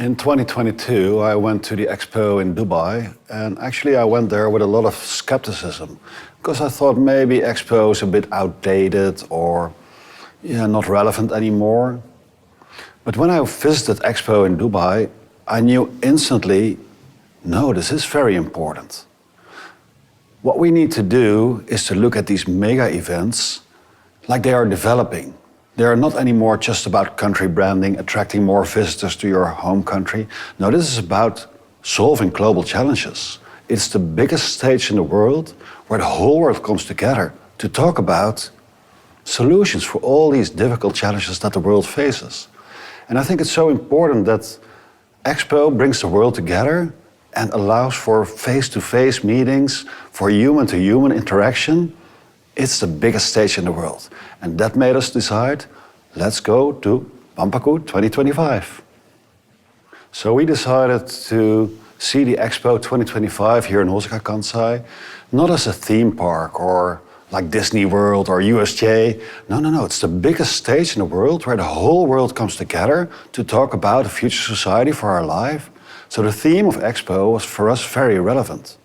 In 2022, I went to the Expo in Dubai, and actually I went there with a lot of skepticism because I thought maybe Expo is a bit outdated or not relevant anymore. But when I visited Expo in Dubai, I knew instantly, no, this is very important. What we need to do is to look at these mega events like they are developing. They are not anymore just about country branding, attracting more visitors to your home country. No, this is about solving global challenges. It's the biggest stage in the world where the whole world comes together to talk about solutions for all these difficult challenges that the world faces. And I think it's so important that Expo brings the world together and allows for face-to-face meetings, for human-to-human interaction. It's the biggest stage in the world. And that made us decide, let's go to Banpaku 2025. So we decided to see the Expo 2025 here in Osaka, Kansai, not as a theme park or like Disney World or USJ. No, it's the biggest stage in the world where the whole world comes together to talk about a future society for our life. So the theme of Expo was for us very relevant.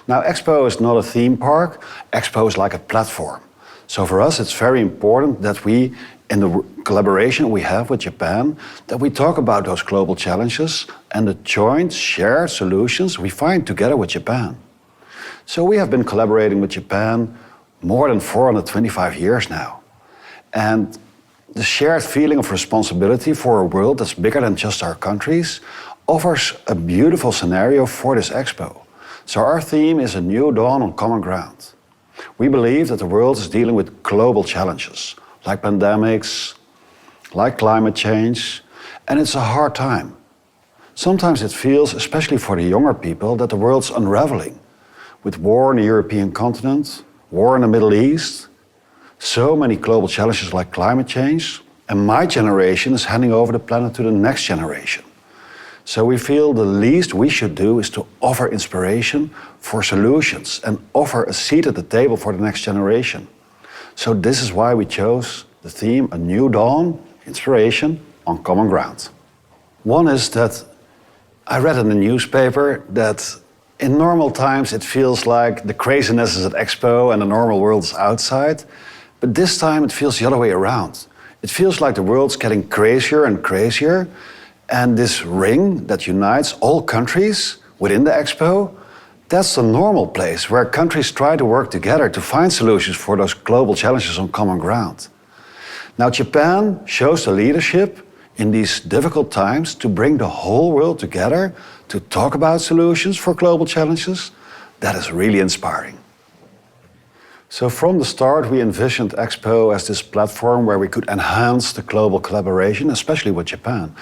Now, Expo is not a theme park. Expo is like a platform. So for us, it's very important that we, in the collaboration we have with Japan, that we talk about those global challenges and the joint, shared solutions we find together with Japan. So we have been collaborating with Japan more than 425 years now. And the shared feeling of responsibility for a world that's bigger than just our countries offers a beautiful scenario for this Expo. So our theme is a new dawn on common ground. We believe that the world is dealing with global challenges, like pandemics, like climate change, and it's a hard time. Sometimes it feels, especially for the younger people, that the world's unraveling. With war in the European continent, war in the Middle East, so many global challenges like climate change, and my generation is handing over the planet to the next generation. So we feel the least we should do is to offer inspiration for solutions and offer a seat at the table for the next generation. So this is why we chose the theme, A New Dawn, Inspiration on Common Ground. One is that I read in the newspaper that in normal times it feels like the craziness is at Expo and the normal world is outside, but this time it feels the other way around. It feels like the world's getting crazier and crazier. And this ring that unites all countries within the Expo, that's the normal place where countries try to work together to find solutions for those global challenges on common ground. Now, Japan shows the leadership in these difficult times to bring the whole world together to talk about solutions for global challenges. That is really inspiring. So from the start, we envisioned Expo as this platform where we could enhance the global collaboration, especially with Japan.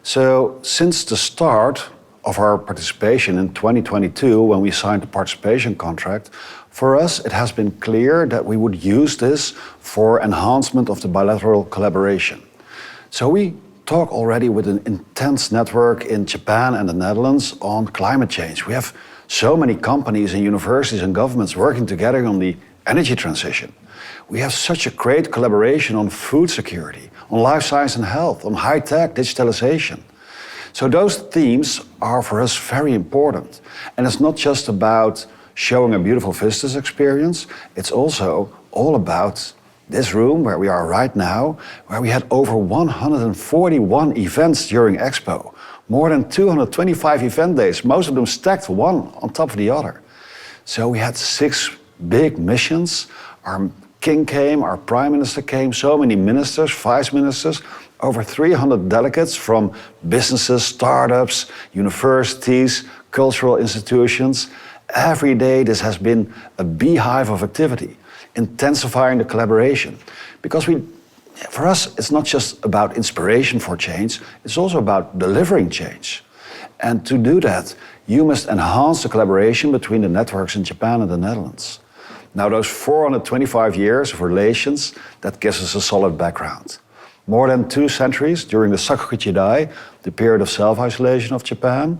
So since the start of our participation in 2022, when we signed the participation contract, for us it has been clear that we would use this for enhancement of the bilateral collaboration. So we talk already with an intense network in Japan and the Netherlands on climate change. We have so many companies and universities and governments working together on the energy transition. We have such a great collaboration on food security, on life science and health, on high-tech, digitalization. So those themes are for us very important. And it's not just about showing a beautiful visitors experience, it's also all about this room where we are right now, where we had over 141 events during Expo, more than 225 event days, most of them stacked one on top of the other. So we had 6 big missions. Our King came, our Prime Minister came, so many ministers, vice ministers, over 300 delegates from businesses, startups, universities, cultural institutions. Every day this has been a beehive of activity, intensifying the collaboration. Because for us, it's not just about inspiration for change, it's also about delivering change. And to do that, you must enhance the collaboration between the networks in Japan and the Netherlands. Now, those 425 years of relations, that gives us a solid background. More than 2 centuries during the Sakukuchi Dai, the period of self-isolation of Japan,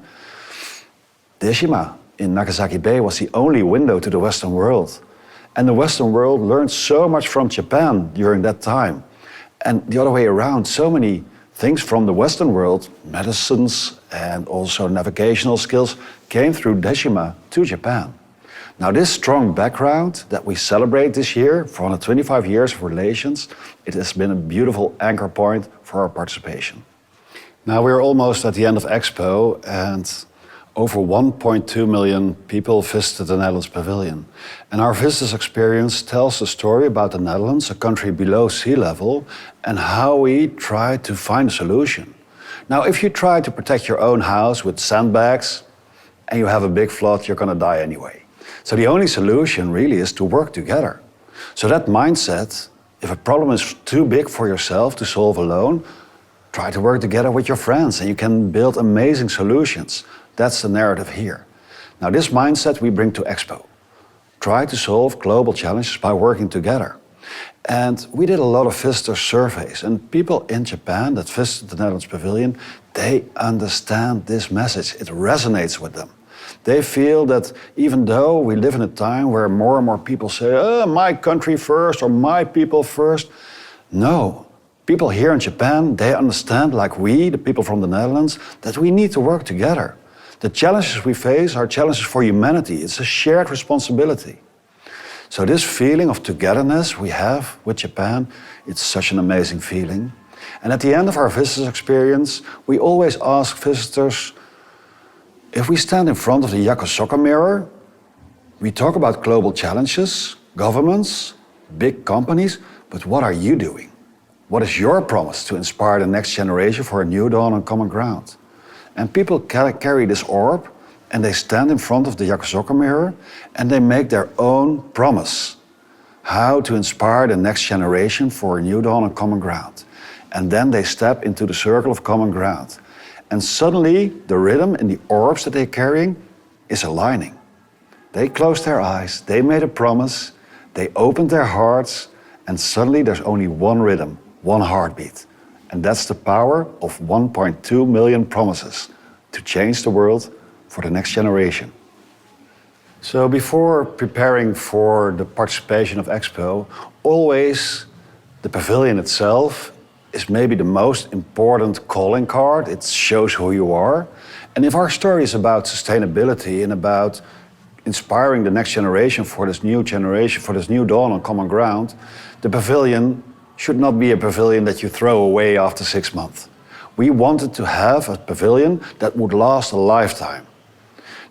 Deshima in Nagasaki Bay was the only window to the Western world. And the Western world learned so much from Japan during that time. And the other way around, so many Things from the Western world, medicines and also navigational skills, came through Deshima to Japan. Now this strong background that we celebrate this year, for 125 years of relations, it has been a beautiful anchor point for our participation. Now we're almost at the end of Expo, and over 1.2 million people visited the Netherlands Pavilion. And our visitors' experience tells the story about the Netherlands, a country below sea level, and how we try to find a solution. Now, if you try to protect your own house with sandbags and you have a big flood, you're going to die anyway. So the only solution really is to work together. So that mindset, if a problem is too big for yourself to solve alone, try to work together with your friends and you can build amazing solutions. That's the narrative here. Now this mindset we bring to Expo. Try to solve global challenges by working together. And we did a lot of visitor surveys, and people in Japan that visited the Netherlands Pavilion, they understand this message. It resonates with them. They feel that even though we live in a time where more and more people say, oh, my country first or my people first, no. People here in Japan, they understand, like we, the people from the Netherlands, that we need to work together. The challenges we face are challenges for humanity. It's a shared responsibility. So this feeling of togetherness we have with Japan, it's such an amazing feeling. And at the end of our visitors' experience, we always ask visitors, if we stand in front of the Yakusoka mirror, we talk about global challenges, governments, big companies, but what are you doing? What is your promise to inspire the next generation for a new dawn on common ground? And people carry this orb and they stand in front of the Yakusoka mirror and they make their own promise. How to inspire the next generation for a new dawn on common ground. And then they step into the circle of common ground. And suddenly the rhythm in the orbs that they're carrying is aligning. They closed their eyes, they made a promise, they opened their hearts, and suddenly there's only one rhythm, one heartbeat. And that's the power of 1.2 million promises to change the world for the next generation. So before preparing for the participation of Expo, always the pavilion itself is maybe the most important calling card. It shows who you are. And if our story is about sustainability and about inspiring the next generation, for this new dawn on common ground, the pavilion should not be a pavilion that you throw away after 6 months. We wanted to have a pavilion that would last a lifetime.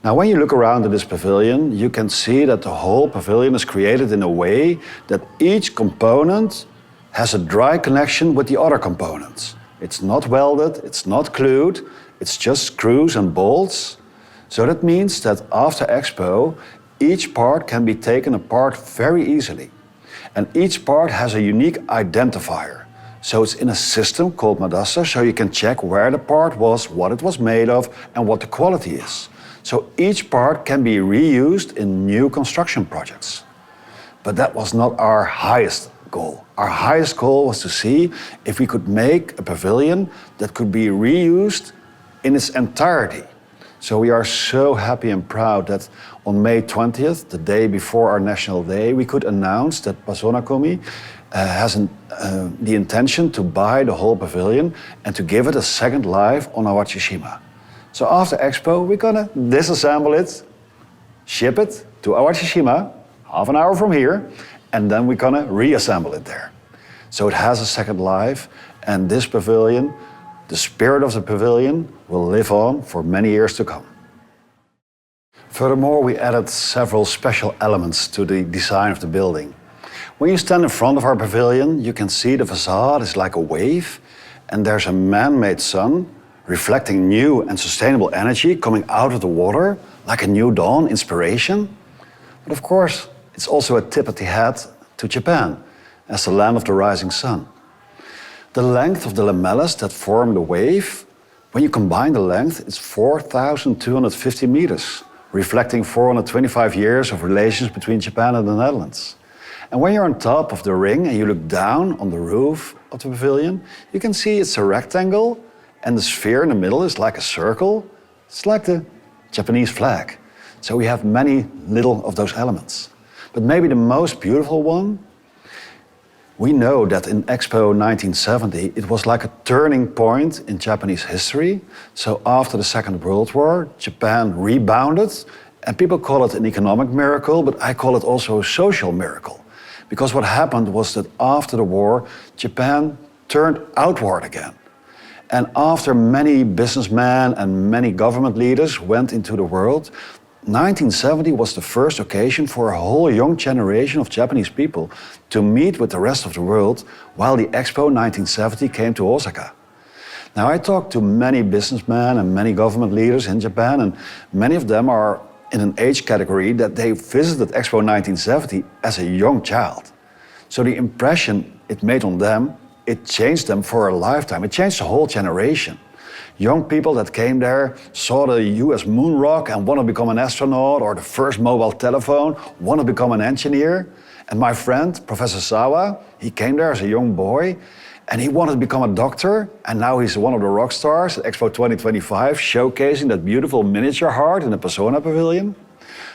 Now, when you look around at this pavilion, you can see that the whole pavilion is created in a way that each component has a dry connection with the other components. It's not welded, it's not glued, it's just screws and bolts. So that means that after Expo, each part can be taken apart very easily. And each part has a unique identifier. So it's in a system called Madasta, so you can check where the part was, what it was made of, and what the quality is. So each part can be reused in new construction projects. But that was not our highest goal. Our highest goal was to see if we could make a pavilion that could be reused in its entirety. So we are so happy and proud that on May 20th, the day before our National Day, we could announce that Pasonakomi has the intention to buy the whole pavilion and to give it a second life on Awachishima. So after Expo, we're gonna disassemble it, ship it to Awachishima, half an hour from here, and then we're gonna reassemble it there. So it has a second life, and this pavilion, the spirit of the pavilion, will live on for many years to come. Furthermore, we added several special elements to the design of the building. When you stand in front of our pavilion, you can see the facade is like a wave, and there's a man-made sun reflecting new and sustainable energy coming out of the water, like a new dawn inspiration. But of course, it's also a tip of the hat to Japan as the land of the rising sun. The length of the lamellas that form the wave, when you combine the length, it's 4,250 meters, reflecting 425 years of relations between Japan and the Netherlands. And when you're on top of the ring and you look down on the roof of the pavilion, you can see it's a rectangle and the sphere in the middle is like a circle. It's like the Japanese flag. So we have many little of those elements. But maybe the most beautiful one We know that in Expo 1970, it was like a turning point in Japanese history. So after the Second World War, Japan rebounded, and people call it an economic miracle, but I call it also a social miracle. Because what happened was that after the war, Japan turned outward again. And after many businessmen and many government leaders went into the world, 1970 was the first occasion for a whole young generation of Japanese people to meet with the rest of the world while the Expo 1970 came to Osaka. Now, I talked to many businessmen and many government leaders in Japan, and many of them are in an age category that they visited Expo 1970 as a young child. So the impression it made on them, it changed them for a lifetime. It changed the whole generation. Young people that came there saw the US moon rock and want to become an astronaut, or the first mobile telephone, want to become an engineer. And my friend, Professor Sawa, he came there as a young boy and he wanted to become a doctor, and now he's one of the rock stars at Expo 2025, showcasing that beautiful miniature heart in the Persona Pavilion.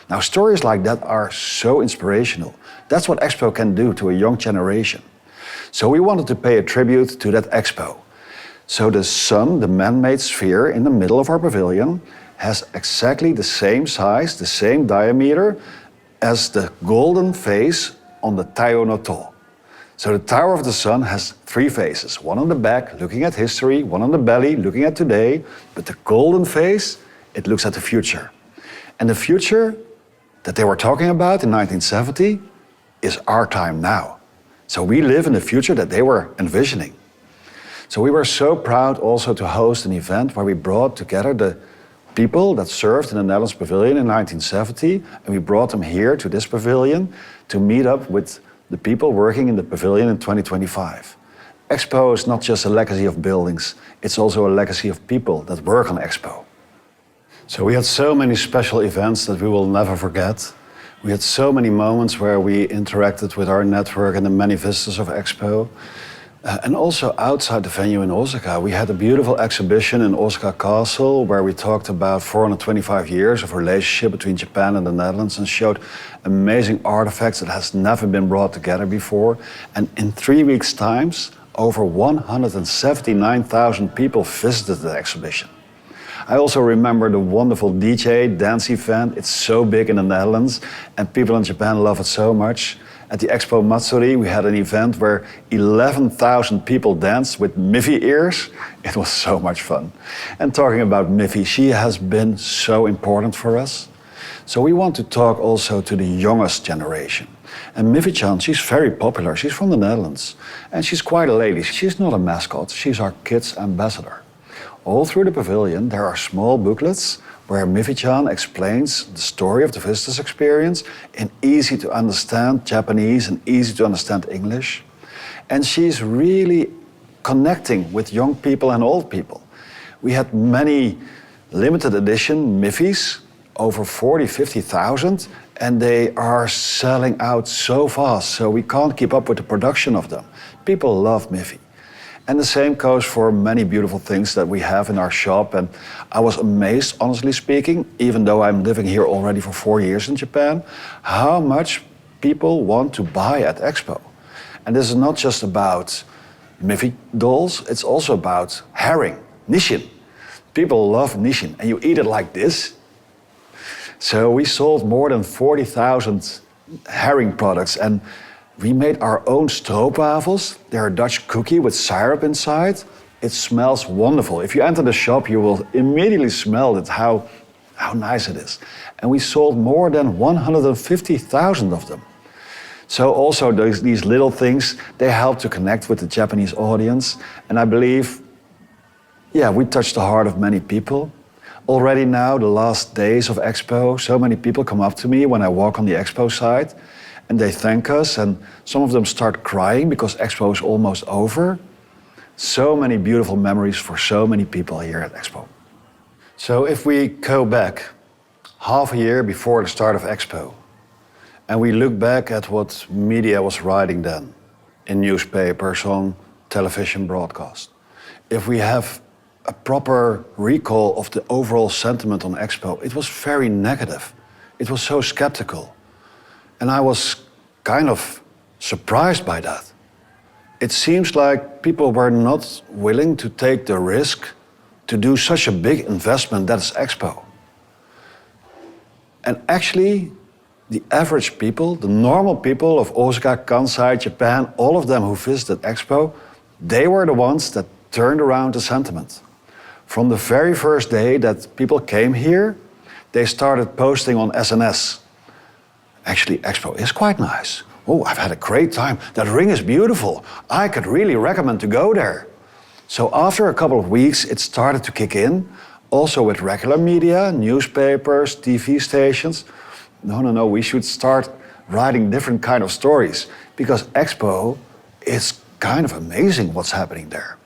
Now, stories like that are so inspirational. That's what Expo can do to a young generation. So we wanted to pay a tribute to that Expo. So the sun, the man-made sphere in the middle of our pavilion, has exactly the same size, the same diameter as the golden face on the Taiyo no To. So the Tower of the Sun has three faces, one on the back looking at history, one on the belly looking at today, but the golden face, it looks at the future. And the future that they were talking about in 1970 is our time now. So we live in the future that they were envisioning. So we were so proud also to host an event where we brought together the people that served in the Netherlands Pavilion in 1970, and we brought them here to this pavilion to meet up with the people working in the pavilion in 2025. Expo is not just a legacy of buildings, it's also a legacy of people that work on Expo. So we had so many special events that we will never forget. We had so many moments where we interacted with our network and the many visitors of Expo. And also outside the venue in Osaka, we had a beautiful exhibition in Osaka Castle where we talked about 425 years of relationship between Japan and the Netherlands and showed amazing artifacts that has never been brought together before. And in 3 weeks' time, over 179,000 people visited the exhibition. I also remember the wonderful DJ dance event. It's so big in the Netherlands and people in Japan love it so much. At the Expo Matsuri, we had an event where 11,000 people danced with Miffy ears. It was so much fun. And talking about Miffy, she has been so important for us. So we want to talk also to the youngest generation. And Miffy-chan, she's very popular. She's from the Netherlands. And she's quite a lady. She's not a mascot. She's our kids' ambassador. All through the pavilion, there are small booklets where Miffy-chan explains the story of the visitor's experience in easy to understand Japanese and easy to understand English. And she's really connecting with young people and old people. We had many limited edition Miffys, over 50,000, and they are selling out so fast, so we can't keep up with the production of them. People love Miffy. And the same goes for many beautiful things that we have in our shop. And I was amazed, honestly speaking, even though I'm living here already for 4 years in Japan, how much people want to buy at Expo. And this is not just about Miffy dolls, it's also about herring, nishin. People love nishin, and you eat it like this. So we sold more than 40,000 herring products, and we made our own stroopwafels. They're a Dutch cookie with syrup inside. It smells wonderful. If you enter the shop, you will immediately smell it, how nice it is. And we sold more than 150,000 of them. So also these little things, they help to connect with the Japanese audience. And I believe, we touched the heart of many people. Already now, the last days of Expo, so many people come up to me when I walk on the Expo side. And they thank us, and some of them start crying because Expo is almost over. So many beautiful memories for so many people here at Expo. So if we go back half a year before the start of Expo, and we look back at what media was writing then, in newspapers, on television broadcast, if we have a proper recall of the overall sentiment on Expo, it was very negative. It was so skeptical. And I was kind of surprised by that. it seems like people were not willing to take the risk to do such a big investment that is Expo. And actually, the average people, the normal people of Osaka, Kansai, Japan, all of them who visited Expo, they were the ones that turned around the sentiment. From the very first day that people came here, they started posting on SNS. Actually, Expo is quite nice. Oh, I've had a great time. That ring is beautiful. I could really recommend to go there. So after a couple of weeks, it started to kick in, also with regular media, newspapers, TV stations. No, we should start writing different kind of stories because Expo is kind of amazing what's happening there.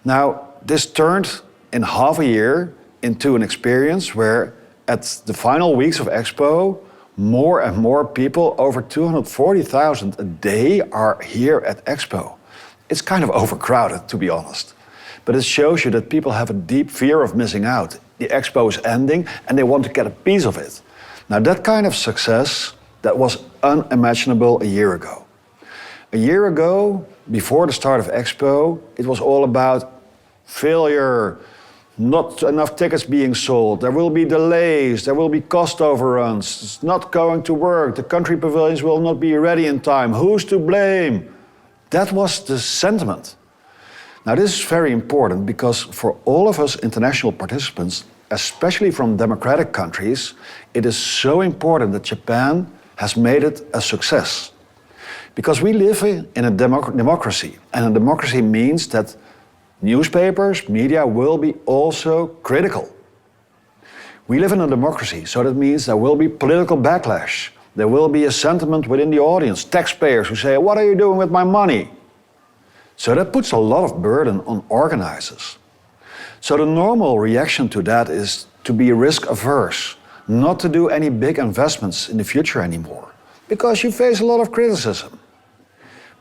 Now, this turned in half a year into an experience where at the final weeks of Expo, more and more people, over 240,000 a day, are here at Expo. It's kind of overcrowded, to be honest. But it shows you that people have a deep fear of missing out. The Expo is ending and they want to get a piece of it. Now, that kind of success, that was unimaginable a year ago. A year ago, before the start of Expo, it was all about failure, not enough tickets being sold, there will be delays, there will be cost overruns, it's not going to work, the country pavilions will not be ready in time, who's to blame? That was the sentiment. Now, this is very important because for all of us international participants, especially from democratic countries, it is so important that Japan has made it a success. Because we live in a democracy, and a democracy means that newspapers, media will be also critical. We live in a democracy, so that means there will be political backlash. There will be a sentiment within the audience, taxpayers who say, what are you doing with my money? So that puts a lot of burden on organizers. So the normal reaction to that is to be risk averse, not to do any big investments in the future anymore, because you face a lot of criticism.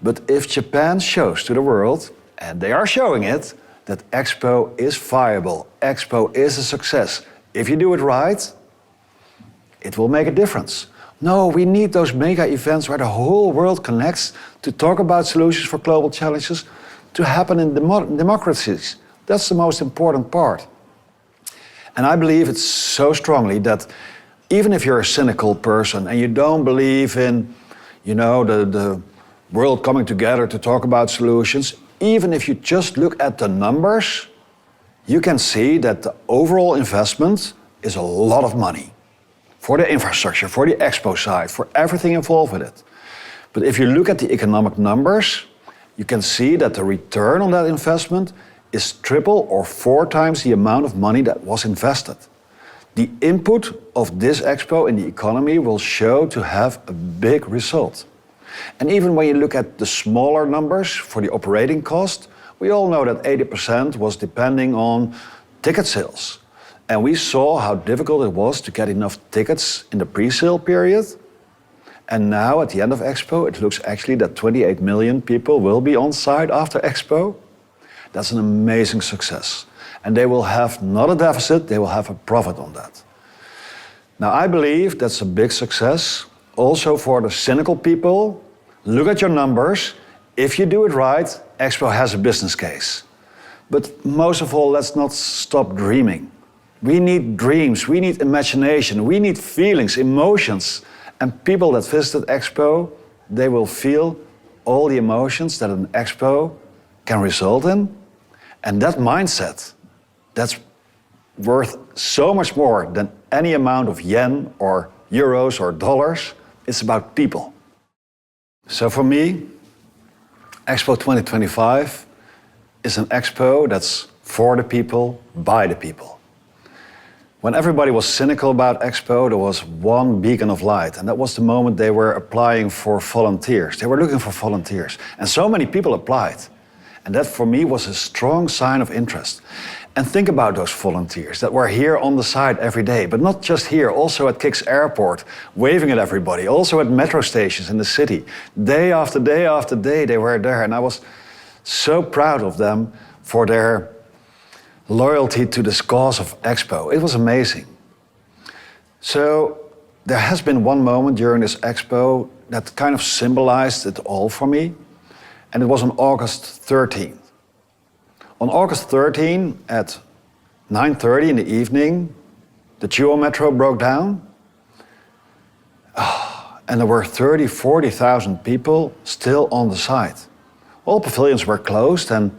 But if Japan shows to the world, and they are showing it, that Expo is viable, Expo is a success. If you do it right, it will make a difference. No, we need those mega events where the whole world connects to talk about solutions for global challenges to happen in democracies. That's the most important part. And I believe it so strongly that even if you're a cynical person and you don't believe in, the world coming together to talk about solutions, even if you just look at the numbers, you can see that the overall investment is a lot of money for the infrastructure, for the Expo side, for everything involved with it. But if you look at the economic numbers, you can see that the return on that investment is 3 or 4 times the amount of money that was invested. The input of this Expo in the economy will show to have a big result. And even when you look at the smaller numbers for the operating cost, we all know that 80% was depending on ticket sales. And we saw how difficult it was to get enough tickets in the pre-sale period. And now at the end of Expo, it looks actually that 28 million people will be on site after Expo. That's an amazing success. And they will have not a deficit, they will have a profit on that. Now, I believe that's a big success. Also for the cynical people, look at your numbers. If you do it right, Expo has a business case. But most of all, let's not stop dreaming. We need dreams, we need imagination, we need feelings, emotions. And people that visited Expo, they will feel all the emotions that an Expo can result in. And that mindset, that's worth so much more than any amount of yen or euros or dollars. It's about people. So for me, Expo 2025 is an Expo that's for the people, by the people. When everybody was cynical about Expo, there was one beacon of light, and that was the moment they were applying for volunteers. They were looking for volunteers, and so many people applied. And that for me was a strong sign of interest. And think about those volunteers that were here on the site every day, but not just here, also at Kix Airport, waving at everybody, also at metro stations in the city. Day after day after day, they were there, and I was so proud of them for their loyalty to this cause of Expo. It was amazing. So there has been one moment during this Expo that kind of symbolized it all for me. and it was on August 13th. On August 13th at 9:30 in the evening, the Chuo metro broke down, and there were 30, 40,000 people still on the site. All pavilions were closed, and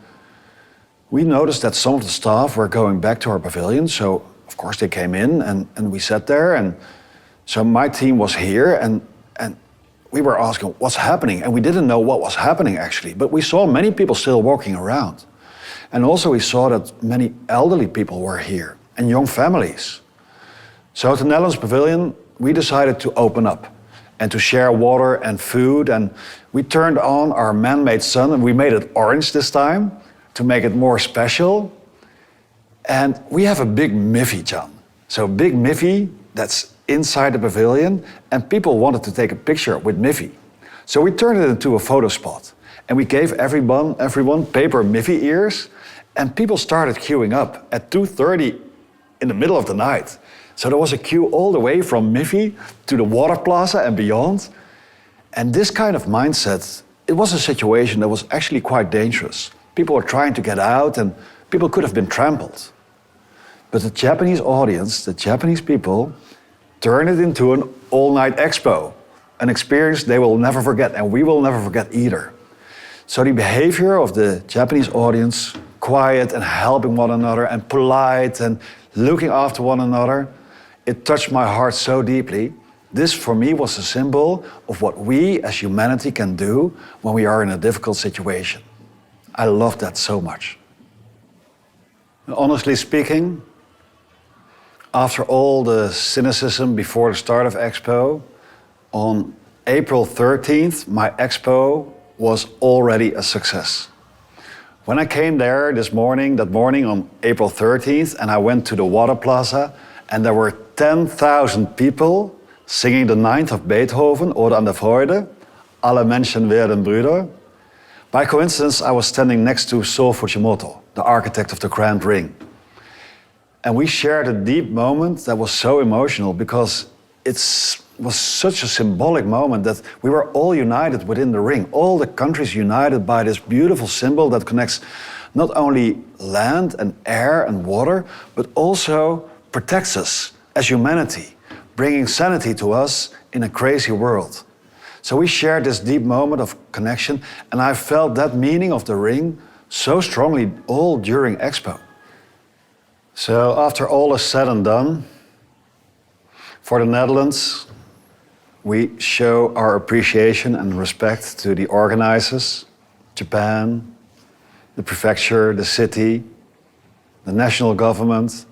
we noticed that some of the staff were going back to our pavilion, so of course they came in and we sat there, and so my team was here, and we were asking what's happening, and we didn't know what was happening actually, but we saw many people still walking around. And also we saw that many elderly people were here, and young families. So at the Netherlands Pavilion, we decided to open up and to share water and food, and we turned on our man-made sun, and we made it orange this time to make it more special. And we have a big Miffy, John. So a big Miffy that's inside the pavilion, and people wanted to take a picture with Miffy. So we turned it into a photo spot, and we gave everyone paper Miffy ears, and people started queuing up at 2:30 in the middle of the night. So there was a queue all the way from Miffy to the Water Plaza and beyond. And this kind of mindset, it was a situation that was actually quite dangerous. People were trying to get out, and people could have been trampled. But the Japanese audience, the Japanese people, turned it into an all-night expo, an experience they will never forget, and we will never forget either. So the behavior of the Japanese audience, quiet and helping one another and polite and looking after one another, it touched my heart so deeply. This for me was a symbol of what we as humanity can do when we are in a difficult situation. I love that so much. Honestly speaking, after all the cynicism before the start of Expo, on April 13th, my Expo was already a success. When I came there that morning on April 13th, and I went to the Water Plaza, and there were 10,000 people singing the Ninth of Beethoven, Ode an der Freude, Alle Menschen werden Brüder. By coincidence, I was standing next to So Fujimoto, the architect of the Grand Ring. And we shared a deep moment that was so emotional because it was such a symbolic moment that we were all united within the ring, all the countries united by this beautiful symbol that connects not only land and air and water, but also protects us as humanity, bringing sanity to us in a crazy world. So we shared this deep moment of connection, and I felt that meaning of the ring so strongly all during Expo. So after all is said and done, for the Netherlands, we show our appreciation and respect to the organizers, Japan, the prefecture, the city, the national government,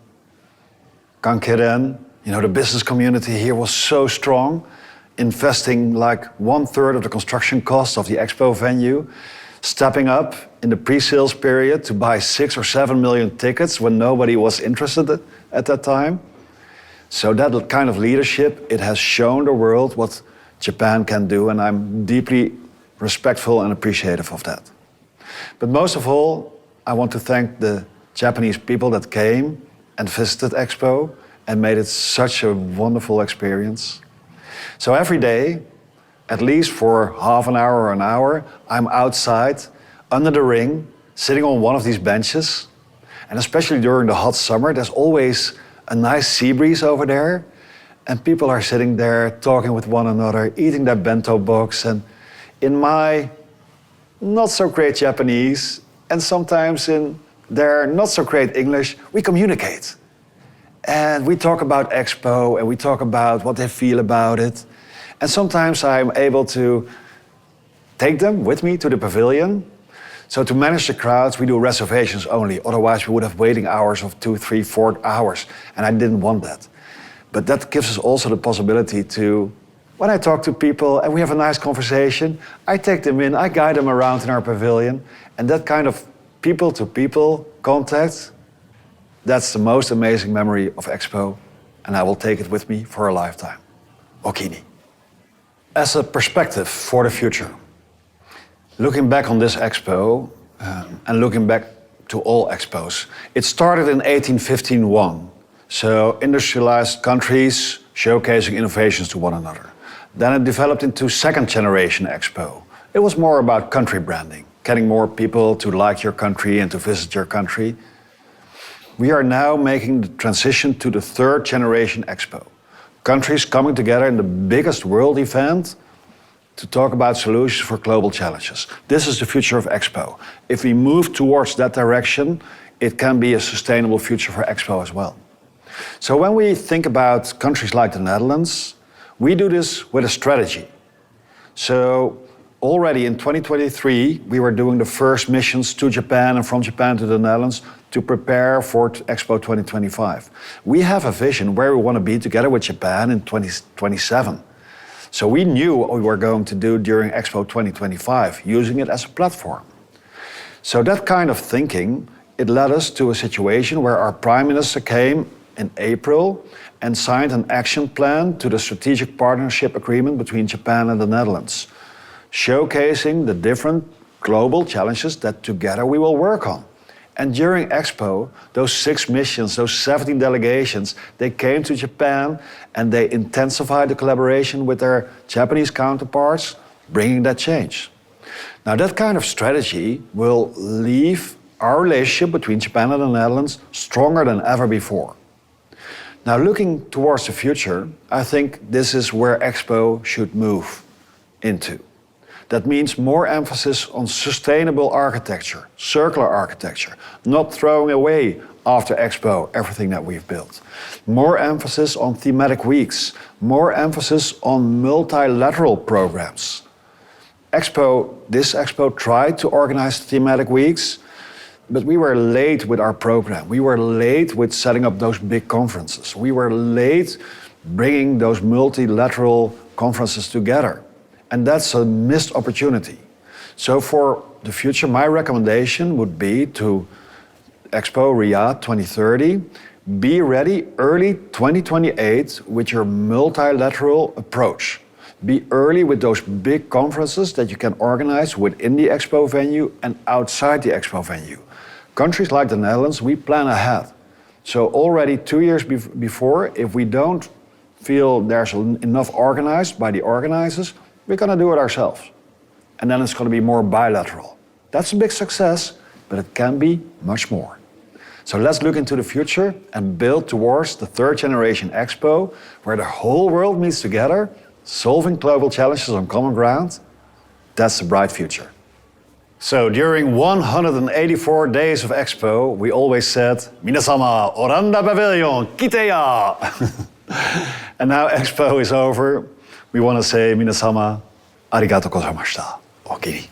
Kankiren. You know, the business community here was so strong, investing like 1/3 of the construction cost of the Expo venue, stepping up in the pre-sales period to buy 6 or 7 million tickets when nobody was interested at that time. So that kind of leadership, it has shown the world what Japan can do, and I'm deeply respectful and appreciative of that. But most of all, I want to thank the Japanese people that came and visited Expo and made it such a wonderful experience. So every day, at least for half an hour or an hour, I'm outside under the ring, sitting on one of these benches. And especially during the hot summer, there's always a nice sea breeze over there. And people are sitting there talking with one another, eating their bento box. And in my not so great Japanese, and sometimes in their not so great English, we communicate. And we talk about Expo, and we talk about what they feel about it. And sometimes I'm able to take them with me to the pavilion. So to manage the crowds, we do reservations only. Otherwise, we would have waiting hours of 2, 3, 4 hours. And I didn't want that. But that gives us also the possibility to, when I talk to people and we have a nice conversation, I take them in, I guide them around in our pavilion. And that kind of people-to-people contact, that's the most amazing memory of Expo. And I will take it with me for a lifetime. Okini. As a perspective for the future, looking back on this Expo and looking back to all Expos, it started in 1851. So industrialized countries showcasing innovations to one another. Then it developed into second generation Expo. It was more about country branding. getting more people to like your country and to visit your country. We are now making the transition to the third generation Expo. Countries coming together in the biggest world event to talk about solutions for global challenges. This is the future of Expo. If we move towards that direction, it can be a sustainable future for Expo as well. So when we think about countries like the Netherlands, we do this with a strategy. So already in 2023, we were doing the first missions to Japan and from Japan to the Netherlands to prepare for Expo 2025. We have a vision where we want to be together with Japan in 2027. So we knew what we were going to do during Expo 2025, using it as a platform. So that kind of thinking, it led us to a situation where our Prime Minister came in April and signed an action plan to the strategic partnership agreement between Japan and the Netherlands, showcasing the different global challenges that together we will work on. And during Expo, those 6 missions, those 17 delegations, they came to Japan and they intensified the collaboration with their Japanese counterparts, bringing that change. Now that kind of strategy will leave our relationship between Japan and the Netherlands stronger than ever before. Now looking towards the future, I think this is where Expo should move into. That means more emphasis on sustainable architecture, circular architecture, not throwing away after Expo everything that we've built. More emphasis on thematic weeks, more emphasis on multilateral programs. This Expo tried to organize thematic weeks, but we were late with our program. We were late with setting up those big conferences. We were late bringing those multilateral conferences together. And that's a missed opportunity. So for the future, my recommendation would be to Expo Riyadh 2030, be ready early 2028 with your multilateral approach. Be early with those big conferences that you can organize within the Expo venue and outside the Expo venue. Countries like the Netherlands, we plan ahead. So already 2 years before, if we don't feel there's enough organized by the organizers, we're going to do it ourselves. And then it's going to be more bilateral. That's a big success, but it can be much more. So let's look into the future and build towards the third generation Expo, where the whole world meets together, solving global challenges on common ground. That's the bright future. So during 184 days of Expo, we always said, "Minasama, Oranda pavilion, kite ya!" And now Expo is over. We want to say, "Minasama, arigatou gozaimashita." Okini.